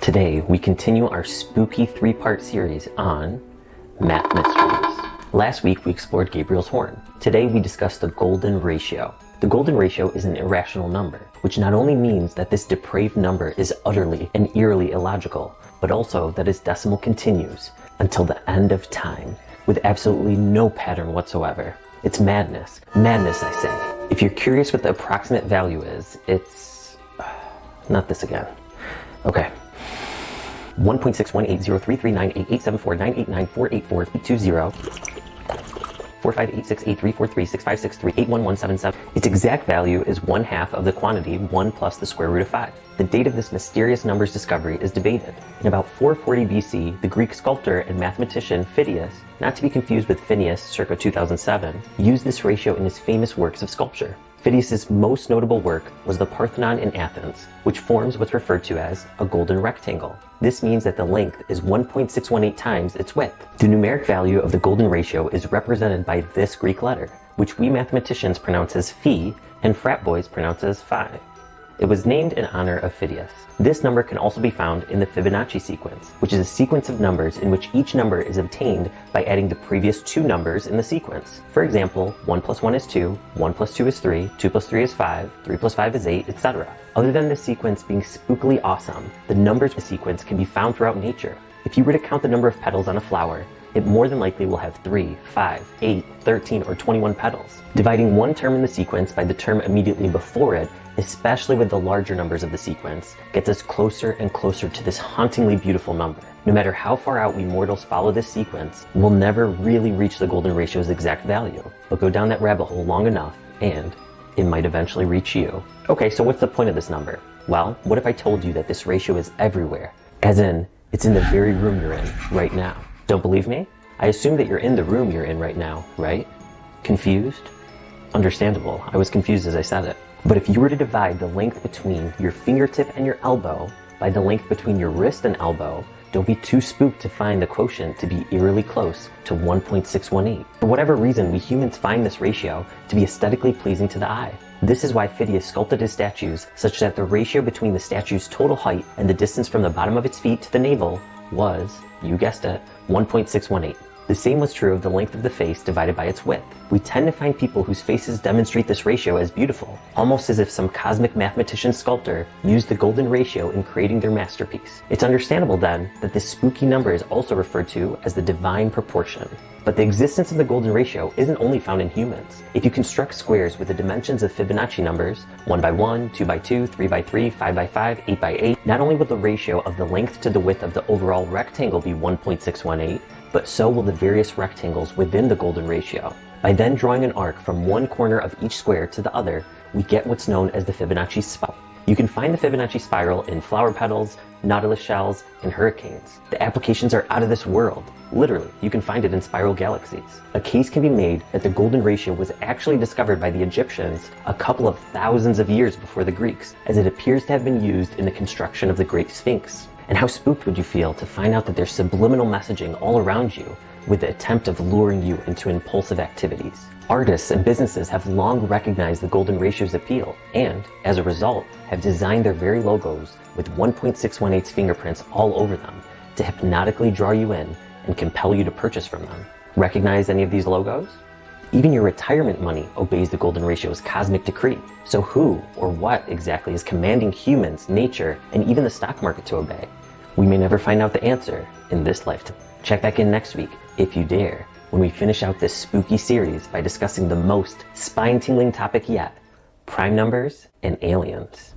Today, we continue our spooky three-part series on math mysteries. Last week, we explored Gabriel's horn. Today, we discussed the golden ratio. The golden ratio is an irrational number, which not only means that this depraved number is utterly and eerily illogical, but also that its decimal continues until the end of time, with absolutely no pattern whatsoever. It's madness. Madness, I say. If you're curious what the approximate value is, it's... not this again. Okay. 1.6180339887498948420 458683436563811177. Its exact value is 1/2 of the quantity 1 plus the square root of 5. The date of this mysterious number's discovery is debated. In about 440 BC, the Greek sculptor and mathematician Phidias, not to be confused with Phineas circa 2007, used this ratio in his famous works of sculpture. Phidias' most notable work was the Parthenon in Athens, which forms what's referred to as a golden rectangle. This means that the length is 1.618 times its width. The numeric value of the golden ratio is represented by this Greek letter, which we mathematicians pronounce as phi and frat boys pronounce as phi. It was named in honor of Phidias. This number can also be found in the Fibonacci sequence, which is a sequence of numbers in which each number is obtained by adding the previous two numbers in the sequence. For example, 1 plus 1 is 2, 1 plus 2 is 3, 2 plus 3 is 5, 3 plus 5 is 8, etc. Other than this sequence being spookily awesome, the numbers in the sequence can be found throughout nature. If you were to count the number of petals on a flower, it more than likely will have 3, 5, 8, 13, or 21 petals. Dividing one term in the sequence by the term immediately before it, especially with the larger numbers of the sequence, gets us closer and closer to this hauntingly beautiful number. No matter how far out we mortals follow this sequence, we'll never really reach the golden ratio's exact value. But go down that rabbit hole long enough, and it might eventually reach you. Okay, so what's the point of this number? Well, what if I told you that this ratio is everywhere? As in, it's in the very room you're in right now. Don't believe me? I assume that you're in the room you're in right now, right? Confused? Understandable. I was confused as I said it. But if you were to divide the length between your fingertip and your elbow by the length between your wrist and elbow, don't be too spooked to find the quotient to be eerily close to 1.618. For whatever reason, we humans find this ratio to be aesthetically pleasing to the eye. This is why Phidias sculpted his statues such that the ratio between the statue's total height and the distance from the bottom of its feet to the navel was, you guessed it, 1.618. The same was true of the length of the face divided by its width. We tend to find people whose faces demonstrate this ratio as beautiful, almost as if some cosmic mathematician sculptor used the golden ratio in creating their masterpiece. It's understandable then that this spooky number is also referred to as the divine proportion. But the existence of the golden ratio isn't only found in humans. If you construct squares with the dimensions of Fibonacci numbers, 1 by 1, 2 by 2, 3 by 3, 5 by 5, 8 by 8, not only will the ratio of the length to the width of the overall rectangle be 1.618, but so will the various rectangles within the golden ratio. By then drawing an arc from one corner of each square to the other, we get what's known as the Fibonacci spiral. You can find the Fibonacci spiral in flower petals, nautilus shells, and hurricanes. The applications are out of this world. Literally, you can find it in spiral galaxies. A case can be made that the golden ratio was actually discovered by the Egyptians a couple of thousands of years before the Greeks, as it appears to have been used in the construction of the Great Sphinx. And how spooked would you feel to find out that there's subliminal messaging all around you with the attempt of luring you into impulsive activities? Artists and businesses have long recognized the golden ratio's appeal and, as a result, have designed their very logos with 1.618's fingerprints all over them to hypnotically draw you in and compel you to purchase from them. Recognize any of these logos? Even your retirement money obeys the golden ratio's cosmic decree. So who or what exactly is commanding humans, nature, and even the stock market to obey? We may never find out the answer in this lifetime. Check back in next week, if you dare, when we finish out this spooky series by discussing the most spine-tingling topic yet, prime numbers and aliens.